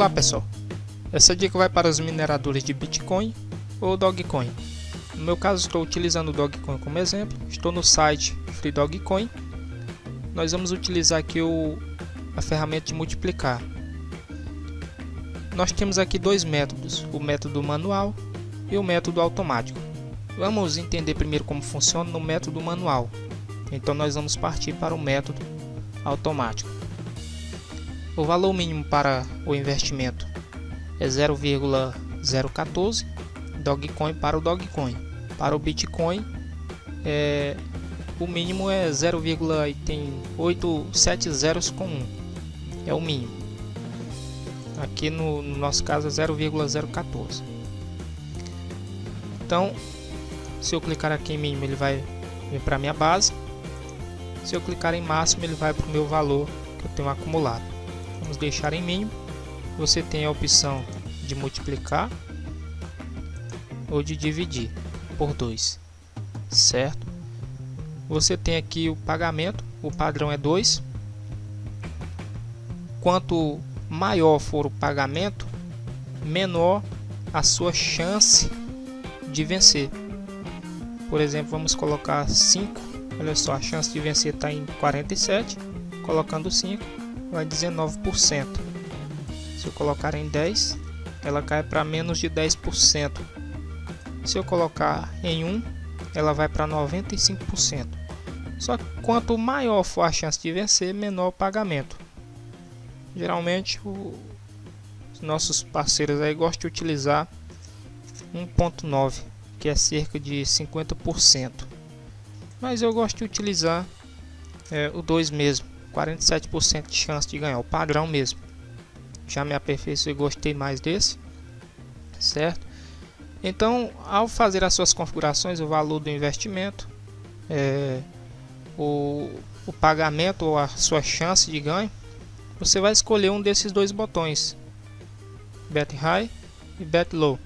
Olá pessoal, essa dica vai para os mineradores de Bitcoin ou Dogecoin. No meu caso estou utilizando o Dogecoin como exemplo, estou no site Free Dogecoin. Nós vamos utilizar aqui a ferramenta de multiplicar. Nós temos aqui dois métodos, o método manual e o método automático. Vamos entender primeiro como funciona no método manual, então nós vamos partir para o método automático. O valor mínimo para o investimento é 0,014 Dogecoin para o Dogecoin. Para o Bitcoin, o mínimo é 0,870 zeros com 1. É o mínimo. Aqui no nosso caso é 0,014. Então, se eu clicar aqui em mínimo, ele vai vir para a minha base. Se eu clicar em máximo, ele vai para o meu valor que eu tenho acumulado. Vamos deixar em mínimo. Você tem a opção de multiplicar ou de dividir por 2, certo? Você tem aqui o pagamento, o padrão é 2. Quanto maior for o pagamento, menor a sua chance de vencer. Por exemplo, vamos colocar 5. Olha só, a chance de vencer está em 47. Colocando 5 vai 19%. Se eu colocar em 10, ela cai para menos de 10%. Se eu colocar em 1, ela vai para 95%. Só que quanto maior for a chance de vencer, menor o pagamento. Geralmente os nossos parceiros aí gostam de utilizar 1.9, que é cerca de 50%. Mas eu gosto de utilizar o 2 mesmo. 47% de chance de ganhar, o padrão mesmo. Já me aperfeiçoei e gostei mais desse, certo? Então, ao fazer as suas configurações, o valor do investimento, o pagamento ou a sua chance de ganho, você vai escolher um desses dois botões, Bet High e Bet Low.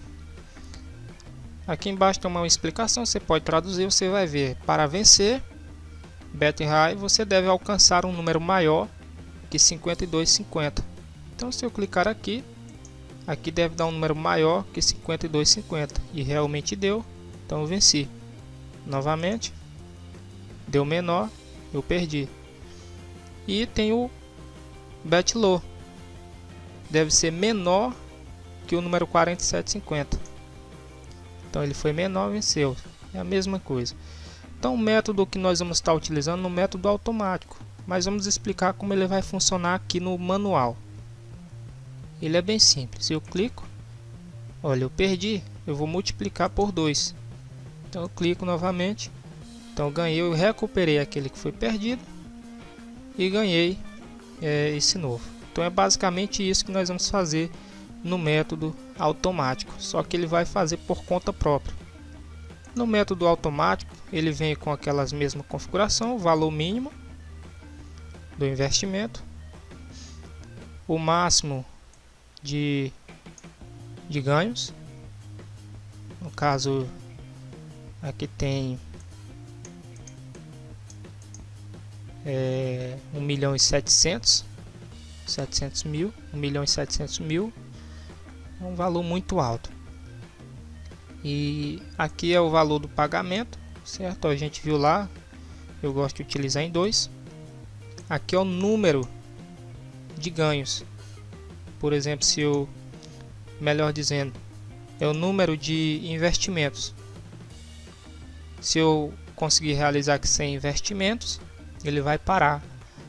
Aqui embaixo tem uma explicação, você pode traduzir, você vai ver, para vencer Bet High, você deve alcançar um número maior que 52,50. Então, se eu clicar aqui deve dar um número maior que 52,50 e realmente deu. Então, eu venci. Novamente, deu menor, eu perdi. E tem o Bet Low, deve ser menor que o número 47,50. Então, ele foi menor, venceu. É a mesma coisa. Então, o método que nós vamos estar utilizando no método automático, mas vamos explicar como ele vai funcionar aqui no manual. Ele é bem simples. Eu clico, olha, eu perdi, eu vou multiplicar por 2. Então, eu clico novamente. Então, ganhei, eu recuperei aquele que foi perdido e ganhei esse novo. Então, é basicamente isso que nós vamos fazer no método automático, só que ele vai fazer por conta própria. No método automático, ele vem com aquelas mesmas configuração, o valor mínimo do investimento, o máximo de ganhos. No caso, aqui tem 1.700.000, é um valor muito alto. E aqui é o valor do pagamento, certo? A gente viu lá, eu gosto de utilizar em 2. Aqui é o número de ganhos. Por exemplo, melhor dizendo, é o número de investimentos. Se eu conseguir realizar aqui 100 investimentos, ele vai parar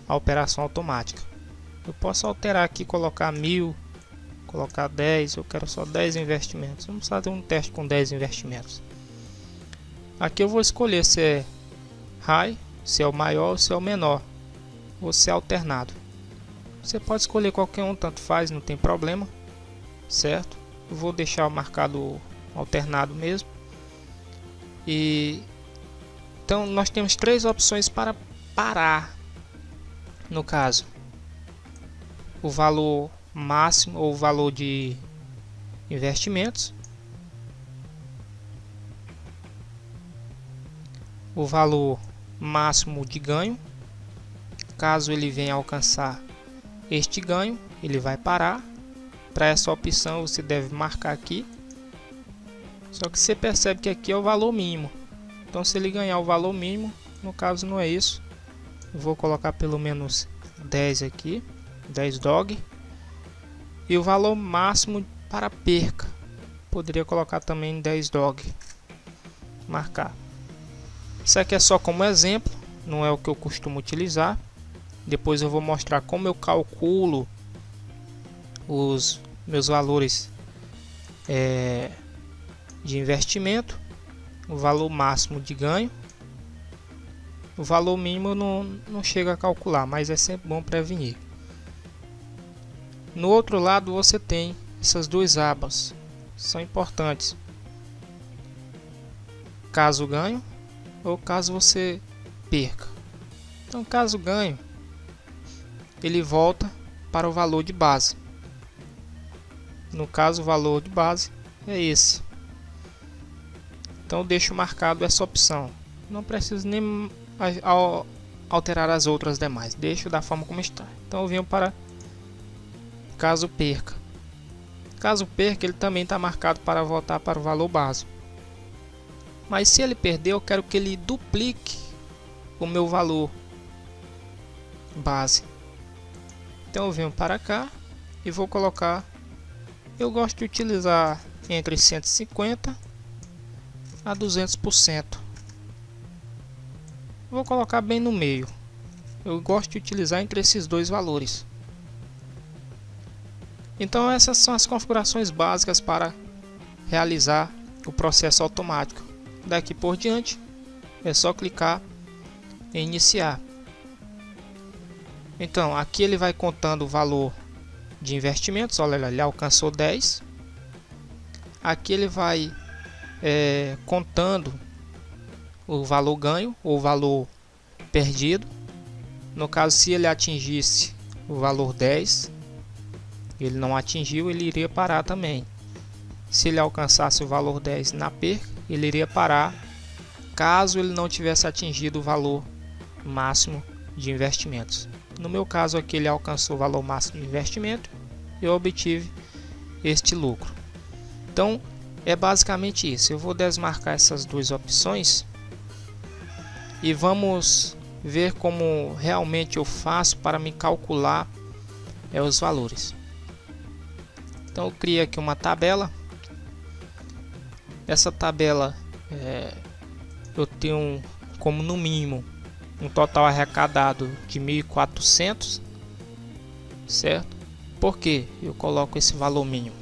a operação automática. Eu posso alterar aqui, colocar 1.000, colocar 10, eu quero só 10 investimentos. Vamos fazer um teste com 10 investimentos. Aqui eu vou escolher se é high, se é o maior ou se é o menor, ou se é alternado. Você pode escolher qualquer um, tanto faz, não tem problema, certo? Eu vou deixar marcado alternado mesmo. Então nós temos 3 opções para parar. No caso, o valor máximo ou valor de investimentos, o valor máximo de ganho. Caso ele venha alcançar este ganho, ele vai parar. para essa opção você deve marcar aqui. Só que você percebe que aqui é o valor mínimo. Então se ele ganhar o valor mínimo, no caso não é isso. Eu vou colocar pelo menos 10 aqui, 10 dog. E o valor máximo para perca, poderia colocar também 10 dog. Marcar. Isso aqui é só como exemplo, não é o que eu costumo utilizar. Depois eu vou mostrar como eu calculo os meus valores de investimento, o valor máximo de ganho. O valor mínimo eu não chego a calcular, mas é sempre bom prevenir. No outro lado você tem essas duas abas, são importantes. Caso ganho ou caso você perca. Então, caso ganho, ele volta para o valor de base. No caso, o valor de base é esse. Então, eu deixo marcado essa opção. Não preciso nem alterar as outras demais. Deixo da forma como está. Então, eu venho para caso perca. Caso perca, ele também está marcado para voltar para o valor base. Mas se ele perder, eu quero que ele duplique o meu valor base. Então eu venho para cá e vou colocar. Eu gosto de utilizar entre 150 a 200%. Vou colocar bem no meio. Eu gosto de utilizar entre esses dois valores. Então essas são as configurações básicas para realizar o processo automático. Daqui por diante é só clicar em iniciar. Então aqui ele vai contando o valor de investimentos. Olha lá, ele alcançou 10. Aqui ele vai contando o valor ganho ou valor perdido. No caso, se ele atingisse o valor 10, ele não atingiu, ele iria parar também. Se ele alcançasse o valor 10 na perca, ele iria parar caso ele não tivesse atingido o valor máximo de investimentos. No meu caso aqui, ele alcançou o valor máximo de investimento e eu obtive este lucro. Então é basicamente isso. Eu vou desmarcar essas duas opções e vamos ver como realmente eu faço para me calcular os valores. Então eu criei aqui uma tabela. Essa tabela eu tenho como no mínimo um total arrecadado de 1.400, certo? Por que eu coloco esse valor mínimo?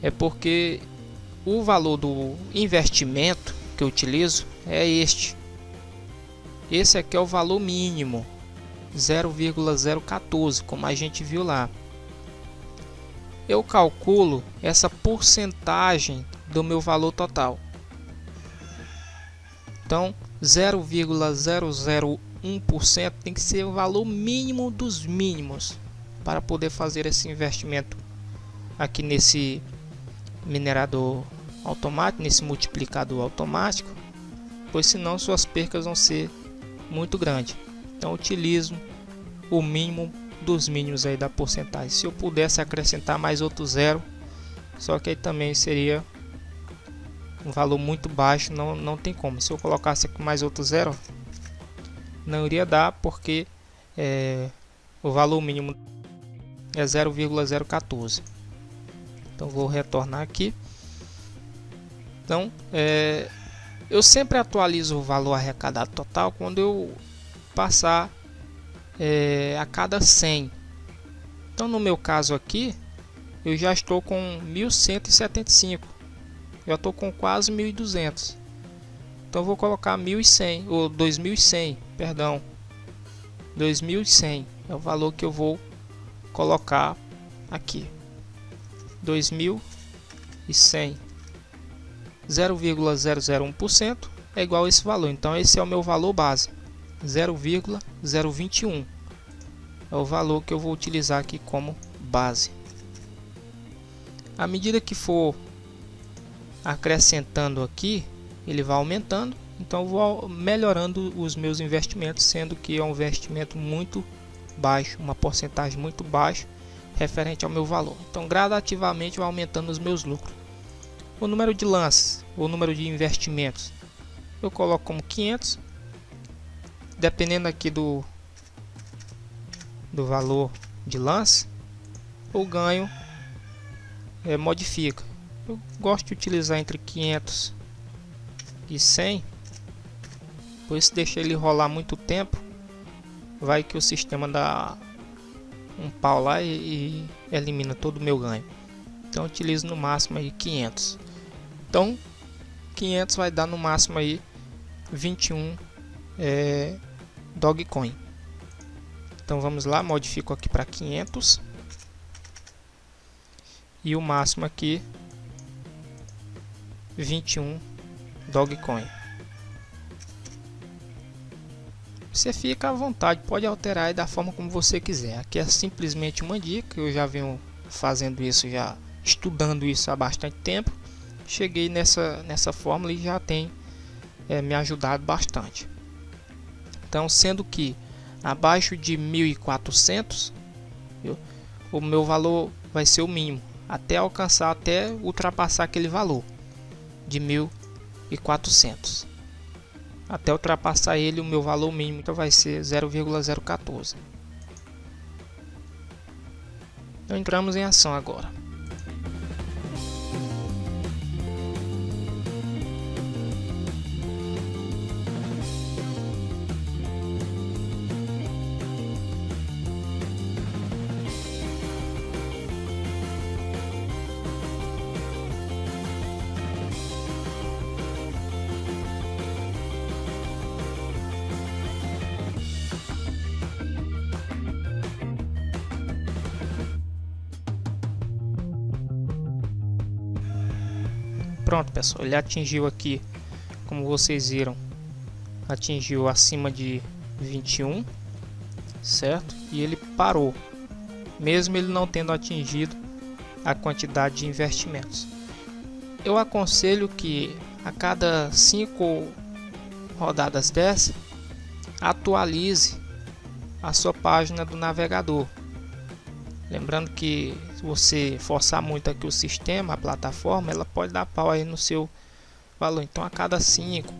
É porque o valor do investimento que eu utilizo é este. Esse aqui é o valor mínimo, 0,014, como a gente viu lá. Eu calculo essa porcentagem do meu valor total. Então 0,001% tem que ser o valor mínimo dos mínimos para poder fazer esse investimento aqui nesse minerador automático, nesse multiplicador automático, pois senão suas percas vão ser muito grandes. Então eu utilizo o mínimo dos mínimos aí da porcentagem. Se eu pudesse acrescentar mais outro zero, só que aí também seria um valor muito baixo, não tem como. Se eu colocasse aqui mais outro zero, não iria dar, porque o valor mínimo é 0,014. Então vou retornar aqui. Então eu sempre atualizo o valor arrecadado total quando eu passar a cada 100. Então no meu caso aqui eu já estou com 1.175. Já estou com quase 1.200. Então eu vou colocar 1.100 ou 2.100, perdão. 2.100 é o valor que eu vou colocar aqui. 2.100. 0,001% é igual a esse valor. Então esse é o meu valor base, 0,021. É o valor que eu vou utilizar aqui como base. À medida que for acrescentando aqui, ele vai aumentando. Então eu vou melhorando os meus investimentos, sendo que é um investimento muito baixo, uma porcentagem muito baixa. referente ao meu valor. Então gradativamente vai aumentando os meus lucros. O número de lances, o número de investimentos, eu coloco como 500. Dependendo aqui do valor de lance, o ganho modifica. Eu gosto de utilizar entre 500 e 100, pois se deixar ele rolar muito tempo, vai que o sistema dá um pau lá e elimina todo o meu ganho. Então eu utilizo no máximo aí 500. Então 500 vai dar no máximo aí 21 Dogecoin. Então vamos lá, modifico aqui para 500 e o máximo aqui 21 Dogecoin. Você fica à vontade, pode alterar aí da forma como você quiser. Aqui é simplesmente uma dica, eu já venho fazendo isso, já estudando isso há bastante tempo. Cheguei nessa fórmula e já tem me ajudado bastante. Então, sendo que abaixo de 1.400, o meu valor vai ser o mínimo, até ultrapassar aquele valor de 1.400. Até ultrapassar ele, o meu valor mínimo então vai ser 0,014. Então entramos em ação agora. Pronto, pessoal, ele atingiu aqui, como vocês viram, atingiu acima de 21, certo? E ele parou, mesmo ele não tendo atingido a quantidade de investimentos. Eu aconselho que a cada 5 rodadas dessa, atualize a sua página do navegador. Lembrando que se você forçar muito aqui o sistema, a plataforma, ela pode dar pau aí no seu valor. Então a cada 5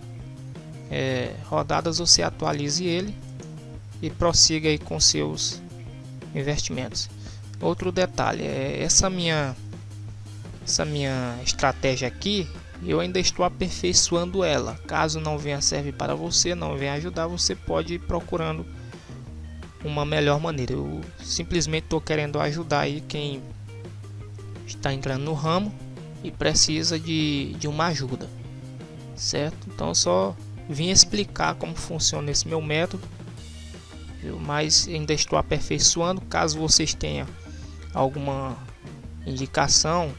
rodadas você atualize ele e prossiga aí com seus investimentos. Outro detalhe, essa minha estratégia aqui, eu ainda estou aperfeiçoando ela. Caso não venha servir para você, não venha ajudar, você pode ir procurando uma melhor maneira. Eu simplesmente estou querendo ajudar aí quem está entrando no ramo e precisa de uma ajuda, certo? Então eu só vim explicar como funciona esse meu método, mas ainda estou aperfeiçoando. Caso vocês tenham alguma indicação,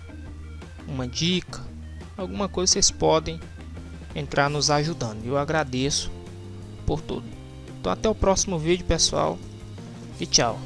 uma dica, alguma coisa, vocês podem entrar nos ajudando. Eu agradeço por tudo. Então até o próximo vídeo, pessoal, e tchau.